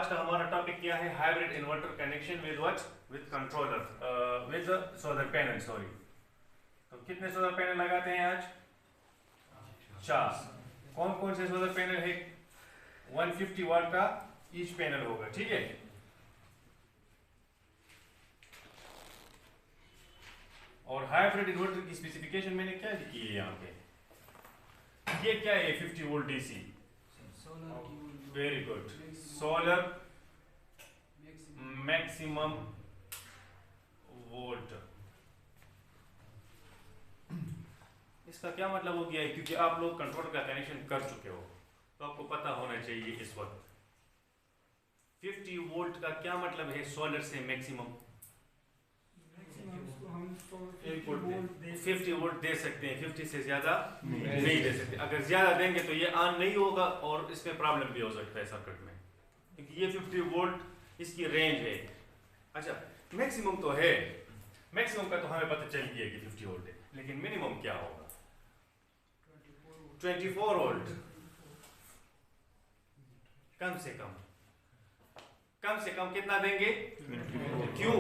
आज का हमारा टॉपिक क्या है? Hybrid inverter connection with what? With controller, with solar panel. Sorry, तो कितने सोलर पैनल लगाते हैं आज? 4। कौन कौन से सोलर पैनल है? 150 वाट का ईच पैनल होगा, ठीक है। और हाइब्रिड इन्वर्टर की स्पेसिफिकेशन मैंने क्या लिखी है यहाँ पे? ये क्या है? 50 volt DC. Very good. Solar maximum volt. इसका क्या मतलब हो गया है? क्योंकि आप लोग कंट्रोलर का कनेक्शन कर चुके हो तो आपको पता होना चाहिए इस वक्त 50 वोल्ट का क्या मतलब है। सोलर से मैक्सिमम 50 वोल्ट दे सकते हैं, 50 से ज्यादा नहीं दे सकते। अगर ज्यादा देंगे तो ये ऑन नहीं होगा और इसमें प्रॉब्लम भी हो सकता है सर्किट में, क्योंकि ये 50 वोल्ट इसकी रेंज है। अच्छा, मैक्सिमम तो है, मैक्सिमम का तो हमें पता चल गया कि 50 वोल्ट है, लेकिन मिनिमम क्या होगा? 24 वोल्ट। कम से कम कितना देंगे? क्यों?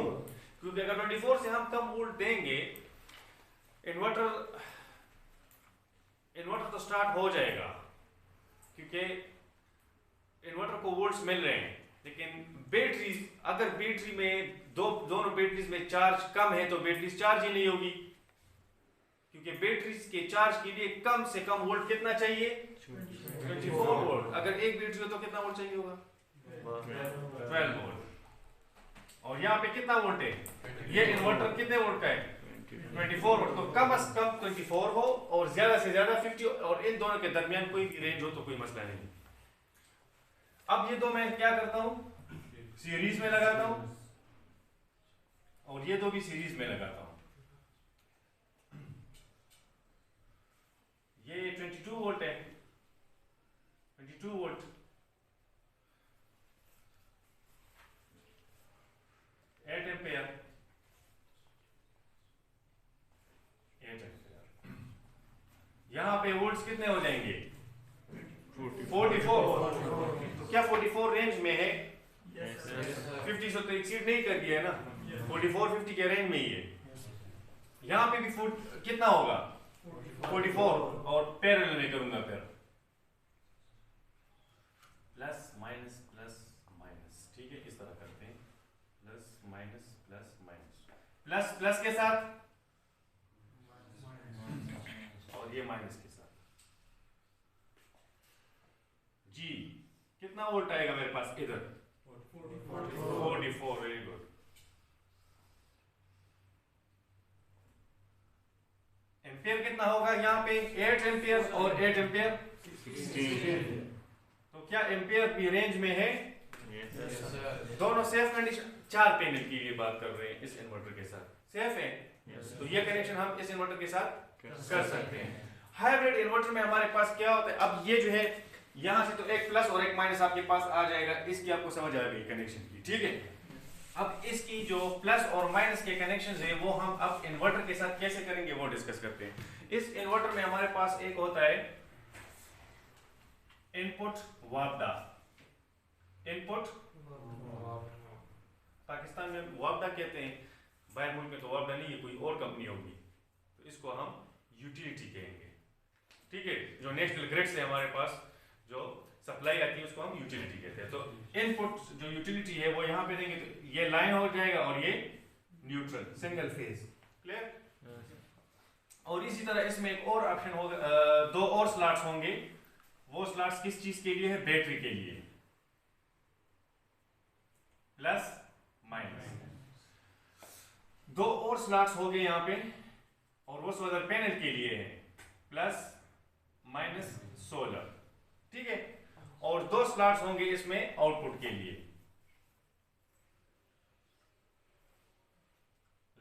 क्योंकि अगर 24 से हम कम वोल्ट देंगे, इन्वर्टर तो स्टार्ट हो जाएगा, क्योंकि इन्वर्टर को वोल्ट्स मिल रहे हैं। लेकिन बैटरी, अगर बैटरी में दोनों बैटरीज में चार्ज कम है तो बैटरी चार्ज ही नहीं होगी, क्योंकि बैटरीज के चार्ज के लिए कम से कम वोल्ट कितना चाहिए? 24 वोल्ट। अगर एक बैटरी हो तो कितना वोल्ट चाहिए होगा? 12 वोल्ट। और यहाँ पे कितना वोल्ट है? ये इन्वर्टर कितने वोल्ट का है? 24 वोल्ट। तो कम से कम 24 हो और ज्यादा से ज्यादा 50, और इन दोनों के दरमियान कोई रेंज हो तो कोई मसला नहीं। अब ये दो मैं क्या करता हूं? सीरीज में लगाता हूं, और ये दो भी सीरीज में लगाता हूं। ये 22 वोल्ट है, 22 वोल्ट। 8 ampere, 8 ampere. यहां पे वोल्ट्स कितने हो जाएंगे? 44। तो क्या 44 रेंज में है? 50 से तो एक्सीड नहीं कर दिया है ना, 44-50 के रेंज में ही है। यहां पे भी कितना होगा? 44। और पैरेलल में करूंगा फिर प्लस माइनस, ठीक है, इस तरह करते हैं। प्लस माइनस, प्लस के साथ और ये माइनस के साथ। जी कितना वोल्ट आएगा मेरे पास इधर? 44। Very good. एम्पियर कितना होगा यहाँ पे? 8 एम्पियर और 8 एम्पियर 16। तो क्या एम्पियर भी रेंज में है? दोनों सेफ कंडीशन। 4 पैनल की लिए बात कर रहे हैं, इस इन्वर्टर के साथ सेफ है। तो ये कनेक्शन हम इस इन्वर्टर के साथ कर सकते हैं। हाइब्रिड इन्वर्टर में हमारे पास क्या होता है? अब ये जो है यहां से तो एक प्लस और एक माइनस आपके पास आ जाएगा, इसकी आपको समझ आ गई कनेक्शन की, ठीक है। अब इसकी जो प्लस और माइनस के कनेक्शन है वो हम अब इन्वर्टर के साथ कैसे करेंगे वो डिस्कस करते हैं। इस इन्वर्टर में हमारे पास एक होता है इनपुट वापडा। इनपुट पाकिस्तान में वापडा कहते हैं, बाहर मुल्क में तो वापडा नहीं है, कोई और कंपनी होगी, तो इसको हम यूटिलिटी कहेंगे, ठीक है। जो नेशनल ग्रिड से हमारे पास जो सप्लाई आती है उसको हम यूटिलिटी कहते हैं। तो इनपुट जो यूटिलिटी है वो यहाँ पे देंगे, तो ये लाइन हो जाएगा और ये न्यूट्रल, सिंगल फेज। क्लियर? और इसी तरह इसमें एक और ऑप्शन होगा, 2 और स्लॉट्स होंगे। वो स्लॉट्स किस चीज के लिए है? बैटरी के लिए, प्लस माइनस। 2 और स्लॉट्स हो गए यहाँ पे, और वो सोलर पैनल के लिए है, प्लस माइनस सोलर, ठीक है। और 2 स्लॉट्स होंगे इसमें आउटपुट के लिए,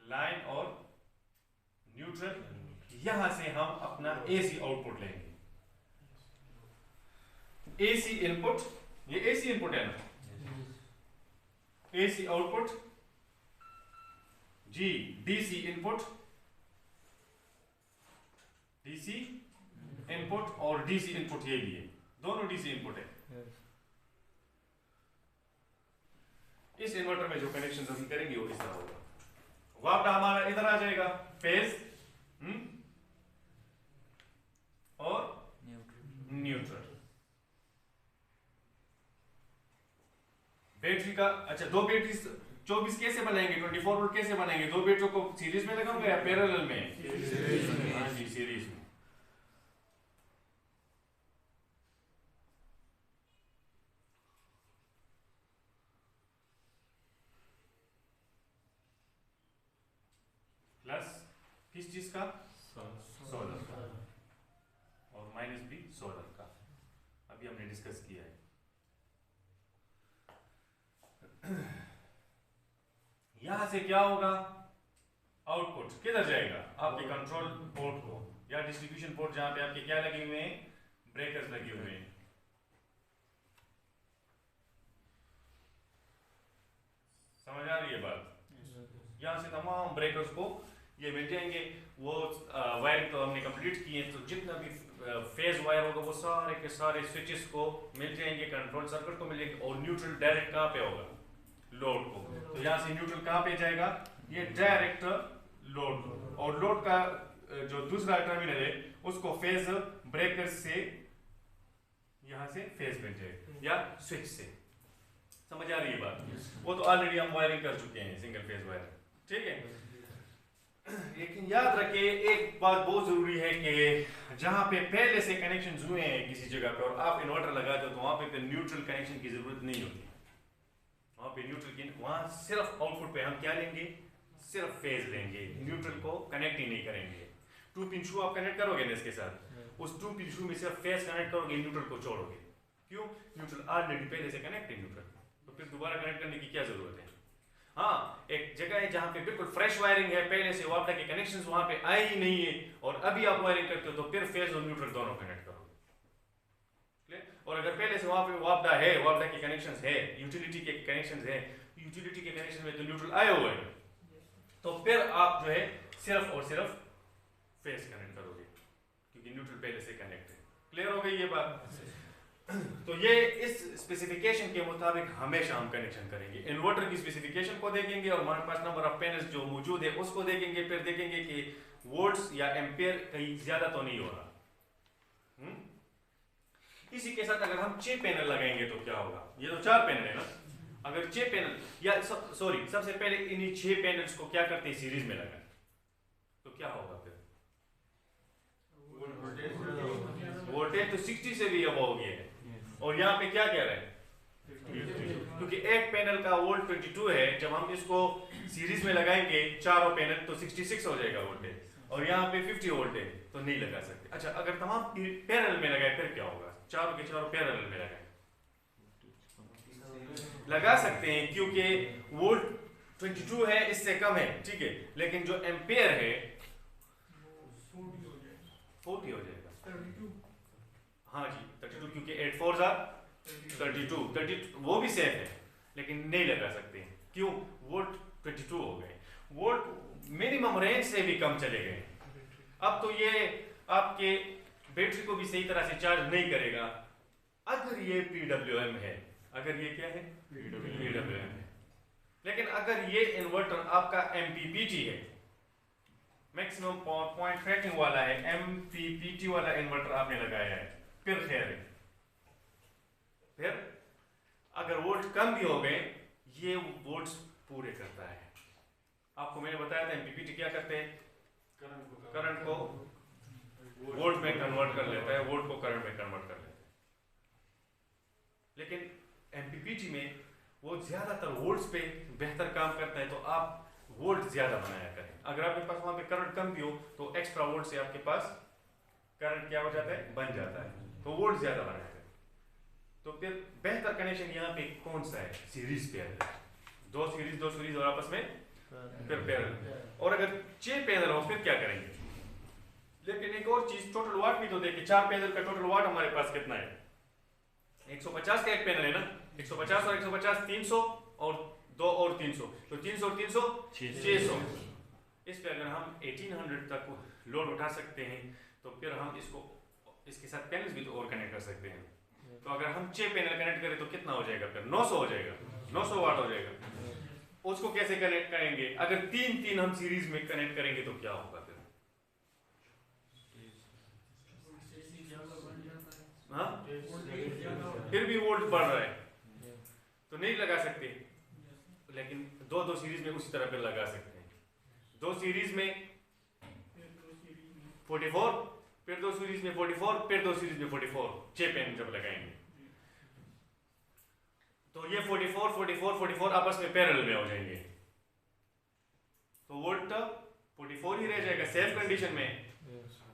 लाइन और न्यूट्रल। यहां से हम अपना एसी आउटपुट लेंगे। एसी इनपुट, ये एसी इनपुट है ना, एसी आउटपुट जी, डीसी इनपुट, डीसी इनपुट और डीसी इनपुट, ये भी है, दोनों डीसी इनपुट है। इस इन्वर्टर में जो कनेक्शन अभी करेंगे वो इस तरह होगा। वापडा हमारा इधर आ जाएगा, फेज और न्यूट्रल। बैटरी का अच्छा, दो बैटरी 24 कैसे बनाएंगे, 24 वोल्ट कैसे बनाएंगे? दो बैटरियों को सीरीज में लगाऊंगा या पैरेलल में? हाँ जी, सीरीज में। प्लस किस चीज का? सोलर का, और माइनस भी सोलर का। अभी हमने डिस्कस किया है। यहां से क्या होगा? आउटपुट किधर जाएगा? आपके कंट्रोल पोर्ट को या डिस्ट्रीब्यूशन पोर्ट, जहां पे आपके क्या लगे हुए हैं? ब्रेकर्स लगे हुए हैं। समझ आ रही है बात? यहां से तमाम ब्रेकर्स को ये मिल जाएंगे। वो वायरिंग तो हमने कंप्लीट की है, तो जितना भी फेज वायर होगा वो सारे के सारे स्विचेस को मिल जाएंगे, कंट्रोल सर्किट को मिल जाएंगे। और न्यूट्रल डायरेक्ट कहाँ पे होगा? लोड को। तो यहाँ से न्यूट्रल कहाँ पे जाएगा? ये डायरेक्ट लोड को। और लोड का जो दूसरा टर्मिनल है उसको फेज ब्रेकर से यहाँ से फेज मिल जाएगा या स्विच से। समझ आ रही है बात? वो तो ऑलरेडी हम वायरिंग कर चुके हैं, सिंगल फेज वायर, ठीक है। लेकिन याद रखिए एक बात बहुत जरूरी है कि जहां पे पहले से कनेक्शन हुए हैं किसी जगह पे और आप इन्वर्टर लगाते हो तो वहां पे फिर न्यूट्रल कनेक्शन की जरूरत नहीं होती। वहां पे न्यूट्रल की, वहां सिर्फ आउटपुट पे हम क्या लेंगे? सिर्फ फेज लेंगे, न्यूट्रल को कनेक्ट ही नहीं करेंगे। 2 पिन शू आप कनेक्ट करोगे ना इसके साथ, उस 2 पिन शू में सिर्फ फेज कनेक्ट करोगे, न्यूट्रल को छोड़ोगे। क्यों? न्यूट्रल ऑलरेडी पहले से कनेक्ट है न्यूट्रल, तो फिर दोबारा कनेक्ट करने की क्या जरूरत है? हाँ, एक जगह है जहां पे बिल्कुल फ्रेश वायरिंग है, पहले से वापडा के कनेक्शंस वहां पे आए ही नहीं है, और अभी आप वायरिंग करते हो तो फिर फेज और न्यूट्रल दोनों कनेक्ट करोगे। और अगर पहले से वहां पे वापडा है, वापडा के कनेक्शंस है, यूटिलिटी के कनेक्शंस है, यूटिलिटी के कनेक्शन में तो न्यूट्रल आए हुए हैं, तो फिर आप जो है सिर्फ और सिर्फ फेज कनेक्ट करोगे क्योंकि न्यूट्रल पहले से कनेक्ट है। क्लियर हो गई ये बात? तो ये इस स्पेसिफिकेशन के मुताबिक हमेशा हम कनेक्शन करेंगे। इन्वर्टर की स्पेसिफिकेशन को देखेंगे और हमारे पास नंबर ऑफ पैनल्स जो मौजूद है उसको देखेंगे, फिर देखेंगे कि वोल्ट्स या एम्पियर कहीं ज्यादा तो नहीं हो रहा। इसी के साथ अगर हम 6 पैनल लगाएंगे तो क्या होगा? ये तो 4 पैनल है ना, अगर 6 पैनल या सॉरी सबसे पहले इन्हीं 6 पैनल्स को क्या करते हैं? सीरीज में लगाएं तो क्या होगा? फिर वोल्टेज तो 60 से भी अब हो गया है, और यहाँ पे क्या कह रहे हैं? क्योंकि एक पैनल का वोल्ट 22 है, जब हम इसको सीरीज में लगाएंगे चारों पैनल तो 66 हो जाएगा वोल्टेज, और यहाँ पे 50 वोल्ट है तो नहीं लगा सकते। अच्छा, अगर तमाम पैरेलल में लगाए फिर क्या होगा? चारों के चारों पैरेलल में लगाए लगा सकते हैं, क्योंकि वोल्ट 22 है, इससे कम है, ठीक है, लेकिन जो एम्पेयर है 40 हो जाएगा। हाँ जी 32, क्योंकि 8 4 32 वो भी सेफ है, लेकिन नहीं लगा सकते। क्यों? वोल्ट 22 हो गए, वोल्ट मिनिमम रेंज से भी कम चले गए। अब तो ये आपके बैटरी को भी सही तरह से चार्ज नहीं करेगा अगर ये PWM है। अगर ये क्या है? PWM है। लेकिन अगर ये इन्वर्टर आपका MPPT है, मैक्सिमम पॉइंट ट्रैकिंग वाला है, MPPT वाला इन्वर्टर आपने लगाया है, फिर खैर है। फिर अगर वोल्ट कम भी हो गए, ये वोल्ट्स पूरे करता है। आपको मैंने बताया था MPPT क्या करते हैं? करंट को वोल्ट में कन्वर्ट कर लेता है, वोल्ट को करंट में कन्वर्ट कर लेता है। लेकिन MPPT में वो ज्यादातर वोल्ट्स पे बेहतर काम करता है, तो आप वोल्ट ज्यादा बनाया करें। अगर आपके पास वहां पे करंट कम भी हो तो एक्स्ट्रा वोल्ट से आपके पास करंट क्या हो जाता है? बन जाता है, तो वोल्ट ज्यादा बनाया करें। तो फिर बेहतर कनेक्शन यहाँ पे कौन सा है? सीरीज पैरेलल, दो सीरीज और आपस में फिर पैरेलल। और अगर 6 पैनल हो फिर क्या करेंगे? लेकिन एक और चीज, टोटल वाट भी तो देखिए, 4 पैनल का टोटल वाट हमारे पास कितना है? 150 का एक पैनल है ना, 150 और 150 300 और 2 और 300, तो 300 और 300 600। इस पे अगर हम 1800 तक लोड उठा सकते हैं तो फिर हम इसके साथ पैनल्स भी तो और कनेक्ट कर सकते हैं। तो अगर हम 6 पैनल कनेक्ट करें तो कितना हो जाएगा? फिर 900 हो जाएगा, 900 वाट हो जाएगा। उसको कैसे कनेक्ट करेंगे? अगर तीन हम सीरीज में कनेक्ट करेंगे तो क्या होगा फिर? हाँ, फिर भी वोल्ट बढ़ रहा है तो नहीं लगा सकते, लेकिन दो सीरीज में उसी तरह पे लगा सकते हैं। दो सीरीज में 44, फिर दो सीरीज में 44, फिर दो सीरीज में 44, 6 पेन जब लगाएंगे तो ये 44, 44, 44 आपस में पैरेलल में हो जाएंगे, तो वोल्ट 44 ही रह जाएगा सेल्फ कंडीशन में,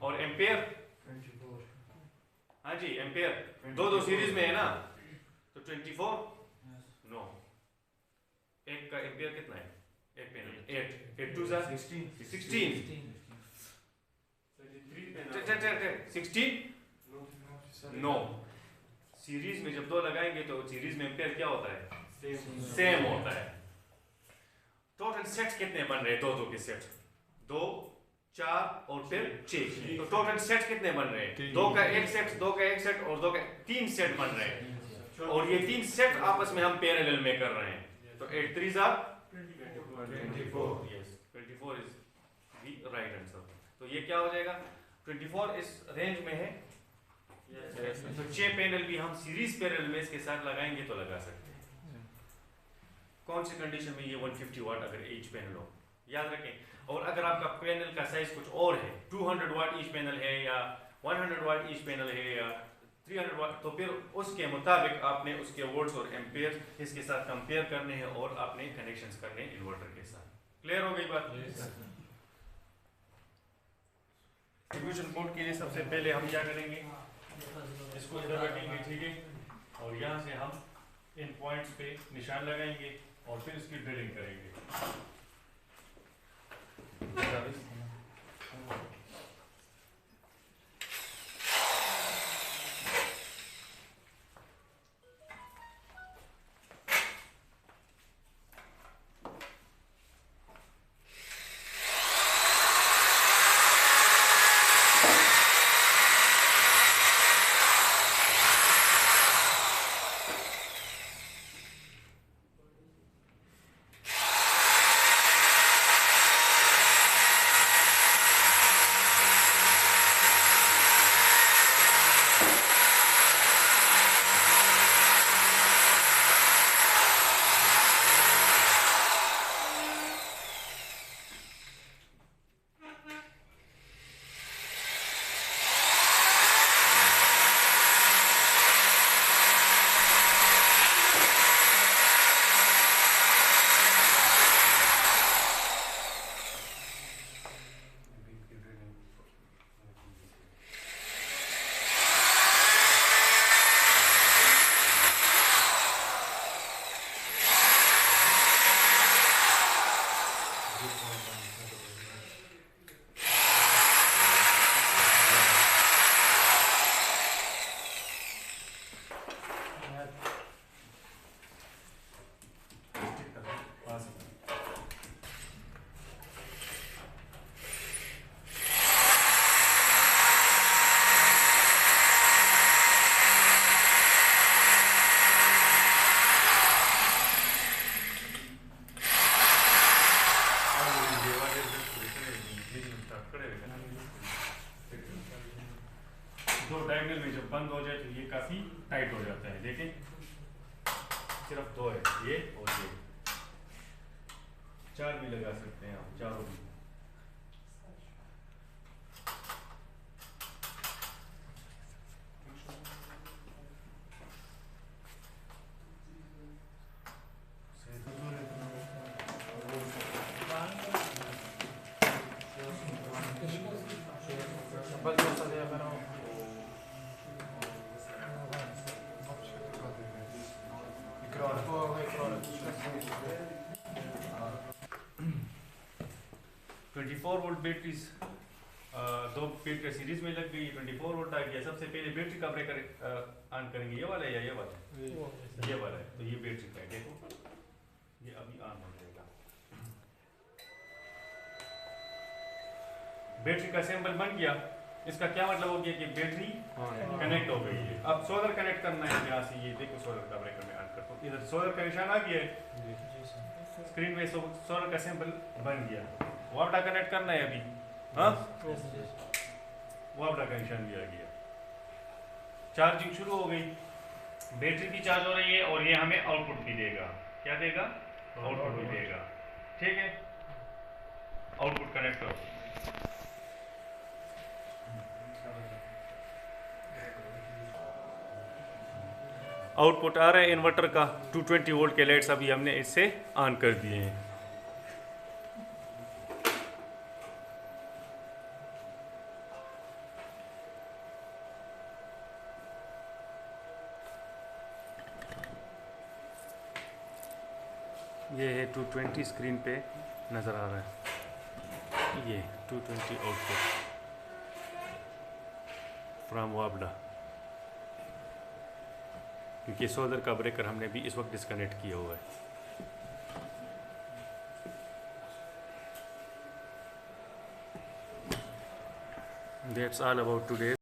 और एम्पेयर, हाँ जी एम्पेयर दो सीरीज में है ना, तो 24, नो, एक का एम्पेयर कितना है? एक पेन 8 2 जा 16 नो, सीरीज में जब दो लगाएंगे तो सीरीज में एम्पेयर क्या होता है? सेम होता है। टोटल सेट्स कितने बन रहे हैं? दो के सेट, 2, 4 और फिर 6, तो टोटल सेट कितने बन रहे हैं? दो का एक सेट और दो का 3 सेट बन रहे हैं, और ये 3 सेट आपस में हम पैरेलल में कर रहे हैं, तो 8 3 जा 24, yes 24 is the right answer. तो ये क्या हो जाएगा? 24 इस रेंज में है, तो 6 पैनल भी हम सीरीज पैरेलल में इसके साथ लगाएंगे तो लगा सकते हैं। कौन सी कंडीशन में? ये 150 वाट अगर ईच पैनल हो, याद रखें। और अगर आपका पैनल का साइज कुछ और है, 200 वाट ईच पैनल है या 100 वाट ईच पैनल है या 300 वाट, तो फिर उसके मुताबिक आपने उसके वोल्ट्स और एम्पेयर इसके साथ कंपेयर करने हैं और आपने कनेक्शंस करने हैं इन्वर्टर के साथ। क्लियर हो गई बात? डिस्ट्रीब्यूशन बोर्ड के लिए सबसे पहले हम क्या करेंगे, इसको इधर रखेंगे, ठीक है, और यहाँ से हम इन पॉइंट्स पे निशान लगाएंगे और फिर इसकी ड्रिलिंग करेंगे। दो डायगोनल में जब बंद हो जाए तो ये काफी टाइट हो जाता है, लेकिन सिर्फ दो है, ये और ये, चार भी लगा सकते हैं आप, चारों भी। वोल्ट बैटरीज दो बैटरी सीरीज में लग गई, 24 वोल्ट आ गया। सबसे पहले बैटरी का ब्रेकर ऑन करेंगे, ये वाला है या ये वाला है? ये वाला है, तो ये बैटरी का है, देखो ये अभी ऑन हो जाएगा। बैटरी का सैंपल बन गया, इसका क्या मतलब हो गया कि बैटरी कनेक्ट हो गई है। अब सोलर कनेक्ट करना है यहाँ से, ये देखो सोलर का ब्रेकर में ऑन करता हूँ, इधर सोलर का निशान आ गया है, स्क्रीन में सोलर का सैंपल बन गया। वापडा कनेक्ट करना है अभी, हाँ वापडा कनेक्शन भी आ गया, चार्जिंग शुरू हो गई, बैटरी भी चार्ज हो रही है और ये हमें आउटपुट भी देगा। क्या देगा? आउटपुट भी देगा। ठीक है, आउटपुट कनेक्ट करो। आउटपुट आ रहा है इन्वर्टर का, 220 वोल्ट के लाइट्स अभी हमने इससे ऑन कर दिए हैं। ये है 220 स्क्रीन पे नज़र आ रहा है, ये 220 आउटपुट फ्रॉम वापडा, क्योंकि सोलर का ब्रेकर हमने भी इस वक्त डिस्कनेक्ट किया हुआ है। That's all about today.